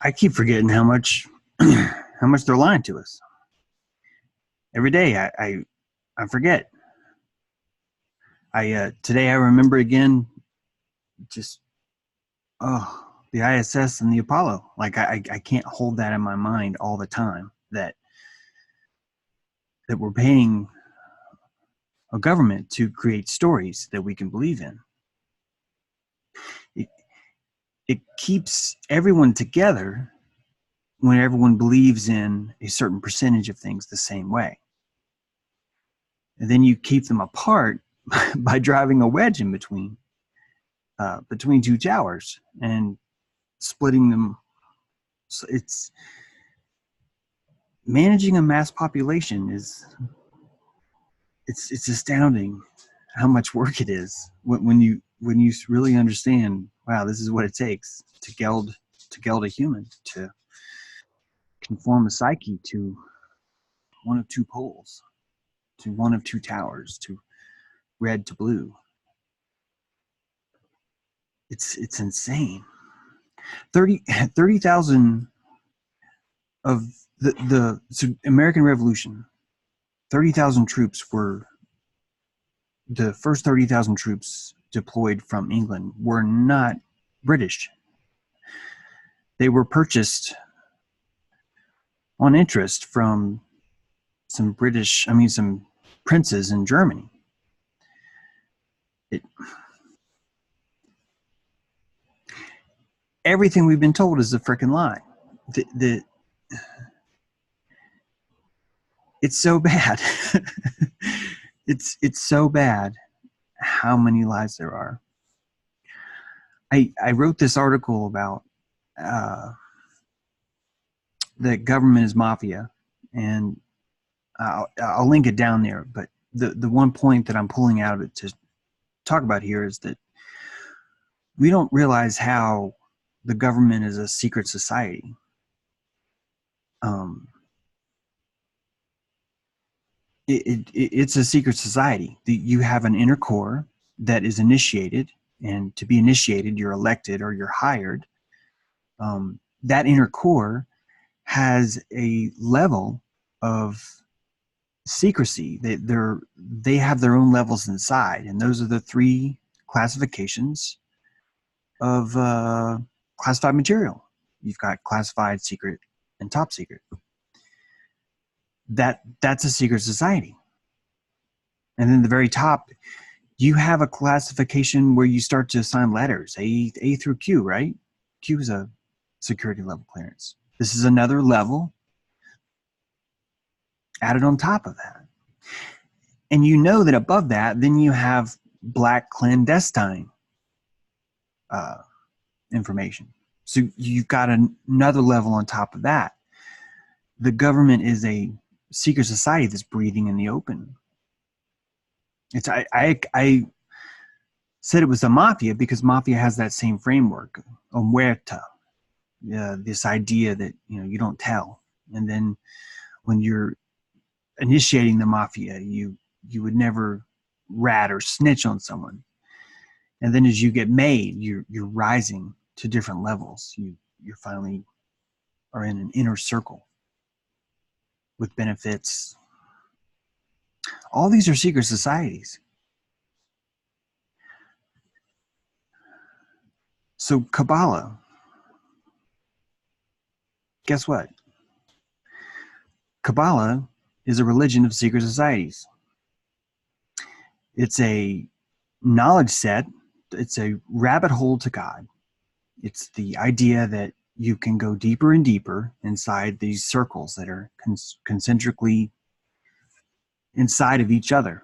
I keep forgetting how much how much they're lying to us every day. I forget. I today I remember again. Just the ISS and the Apollo. Like I can't hold that in my mind all the time. That we're paying a government to create stories that we can believe in. It, it keeps everyone together when everyone believes in a certain percentage of things the same way. And then you keep them apart by driving a wedge in between two towers and splitting them. So it's managing a mass population it's astounding how much work it is when you really understand. Wow, this is what it takes to geld a human, to conform a psyche to one of two poles, to one of two towers, to red to blue. It's insane. 30,000 of the so American Revolution. 30,000 troops were the first 30,000 troops deployed from England were not British. They were purchased on interest from some princes in Germany. Everything we've been told is a freaking lie. It's so bad. It's so bad how many lies there are. I wrote this article about the government is mafia, and I'll link it down there. But the one point that I'm pulling out of it to talk about here is that we don't realize how the government is a secret society. It's a secret society. You have an inner core that is initiated, and to be initiated, you're elected or you're hired. That inner core has a level of secrecy. They have their own levels inside, and those are the three classifications of classified material. You've got classified, secret, and top secret. That's a secret society. And then the very top, you have a classification where you start to assign letters, A through Q, right? Q is a security level clearance. This is another level added on top of that. And you know that above that, then you have black clandestine information. So you've got another level on top of that. The government is a secret society that's breathing in the open. I said it was a mafia because mafia has that same framework, omerta, this idea that you don't tell, and then when you're initiating the mafia, you would never rat or snitch on someone, and then as you get made, you're rising to different levels. You finally are in an inner circle with benefits. All these are secret societies. So Kabbalah, guess what? Kabbalah is a religion of secret societies. It's a knowledge set. It's a rabbit hole to God. It's the idea that you can go deeper and deeper inside these circles that are concentrically inside of each other,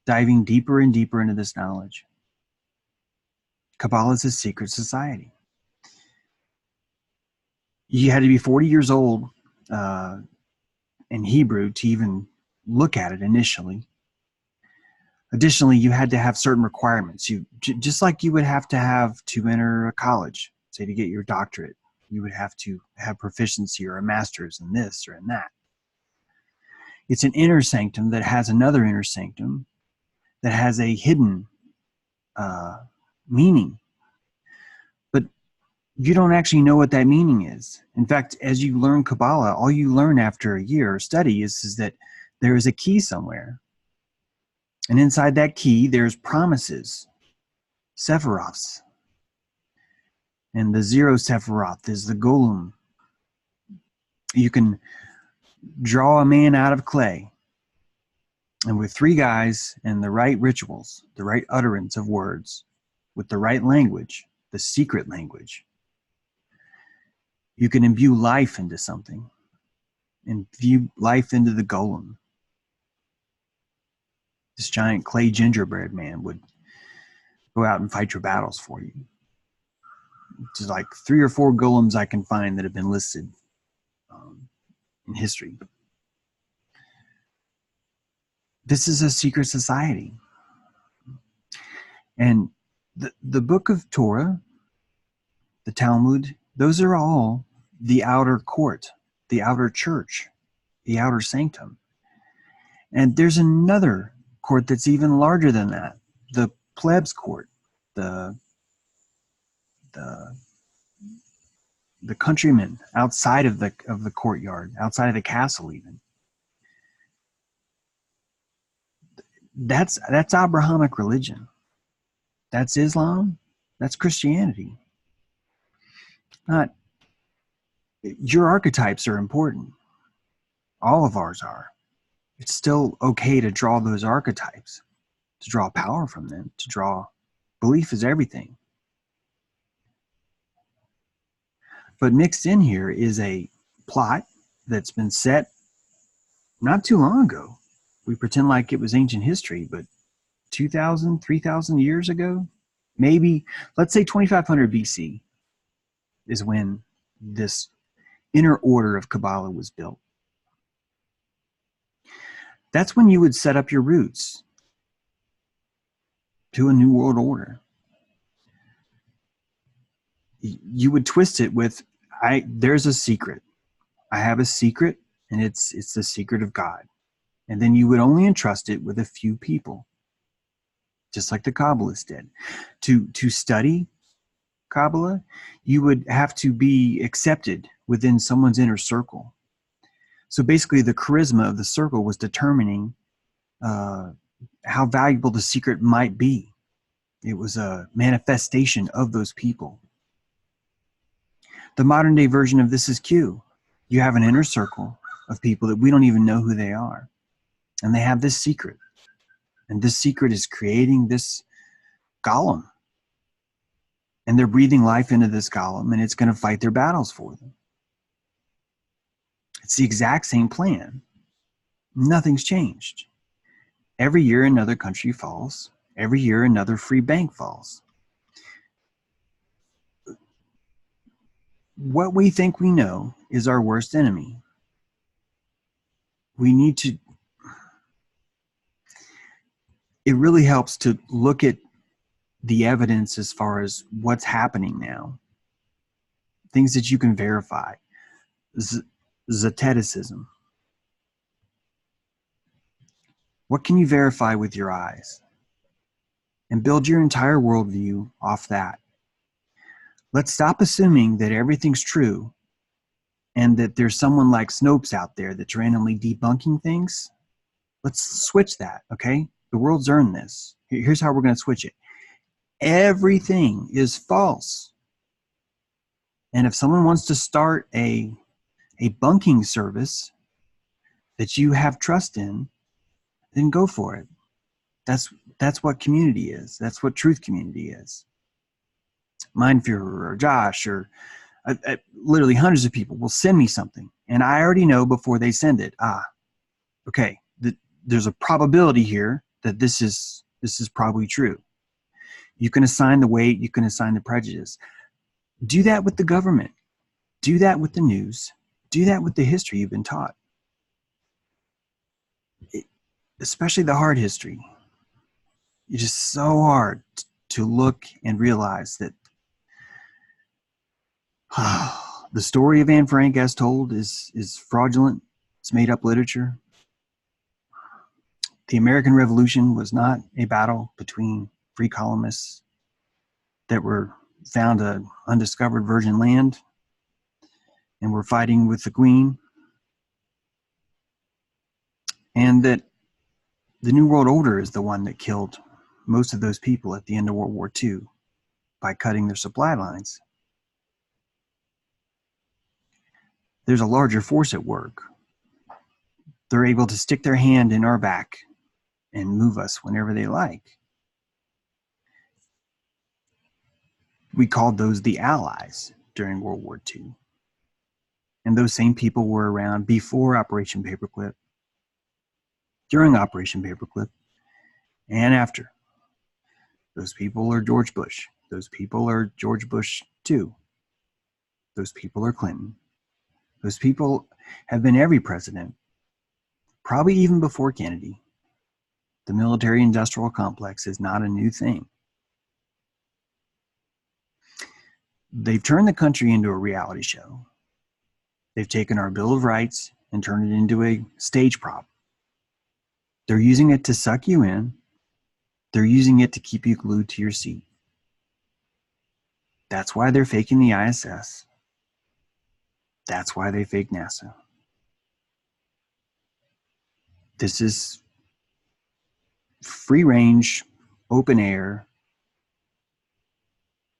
diving deeper and deeper into this knowledge. Kabbalah is a secret society. You had to be 40 years old in Hebrew to even look at it initially. Additionally, you had to have certain requirements. Just like you would have to enter a college, say to get your doctorate, you would have to have proficiency or a master's in this or in that. It's an inner sanctum that has another inner sanctum that has a hidden meaning. But you don't actually know what that meaning is. In fact, as you learn Kabbalah, all you learn after a year of study is that there is a key somewhere. And inside that key, there's promises, sephiroths. And the zero sephiroth is the golem. You can draw a man out of clay. And with 3 guys and the right rituals, the right utterance of words, with the right language, the secret language, you can imbue life into something, imbue life into the golem. This giant clay gingerbread man would go out and fight your battles for you. Just like 3 or 4 golems I can find that have been listed in history. This is a secret society. And the book of Torah, the Talmud, those are all the outer court, the outer church, the outer sanctum. And there's another court that's even larger than that, the plebs court, the countrymen outside of the courtyard, outside of the castle even. That's Abrahamic religion. That's Islam. That's Christianity. Not your archetypes are important. All of ours are. It's still okay to draw those archetypes, to draw power from them, to draw belief is everything. But mixed in here is a plot that's been set not too long ago. We pretend like it was ancient history, but 2,000, 3,000 years ago, maybe, let's say 2,500 BC is when this inner order of Kabbalah was built. That's when you would set up your roots to a new world order. You would twist it with, there's a secret. I have a secret, and it's the secret of God. And then you would only entrust it with a few people, just like the Kabbalists did. To study Kabbalah, you would have to be accepted within someone's inner circle. So basically, the charisma of the circle was determining how valuable the secret might be. It was a manifestation of those people. The modern day version of this is Q. You have an inner circle of people that we don't even know who they are. And they have this secret. And this secret is creating this golem. And they're breathing life into this golem, and it's going to fight their battles for them. It's the exact same plan. Nothing's changed. Every year another country falls. Every year another free bank falls. What we think we know is our worst enemy. We need to, it really helps to look at the evidence as far as what's happening now. Things that you can verify. Zeticism. What can you verify with your eyes? And build your entire worldview off that. Let's stop assuming that everything's true and that there's someone like Snopes out there that's randomly debunking things. Let's switch that, okay? The world's earned this. Here's how we're going to switch it. Everything is false. And if someone wants to start a bunking service that you have trust in, then go for it. That's what community is. That's what truth community is. Mindführer or Josh or literally hundreds of people will send me something, and I already know before they send it, okay, there's a probability here that this is probably true. You can assign the weight, you can assign the prejudice. Do that with the government. Do that with the news. Do that with the history you've been taught. Especially the hard history. It's just so hard to look and realize that the story of Anne Frank as told is fraudulent. It's made up literature. The American Revolution was not a battle between free colonists that were found a undiscovered virgin land and we're fighting with the Queen, and that the New World Order is the one that killed most of those people at the end of World War II by cutting their supply lines. There's a larger force at work. They're able to stick their hand in our back and move us whenever they like. We called those the Allies during World War II. And those same people were around before Operation Paperclip, during Operation Paperclip, and after. Those people are George Bush. Those people are George Bush II. Those people are Clinton. Those people have been every president, probably even before Kennedy. The military-industrial complex is not a new thing. They've turned the country into a reality show. They've taken our Bill of Rights and turned it into a stage prop. They're using it to suck you in. They're using it to keep you glued to your seat. That's why they're faking the ISS. That's why they fake NASA. This is free range, open air,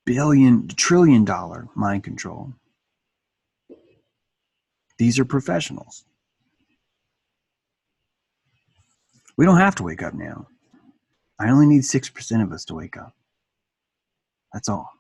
trillion dollar mind control. These are professionals. We don't have to wake up now. I only need 6% of us to wake up. That's all.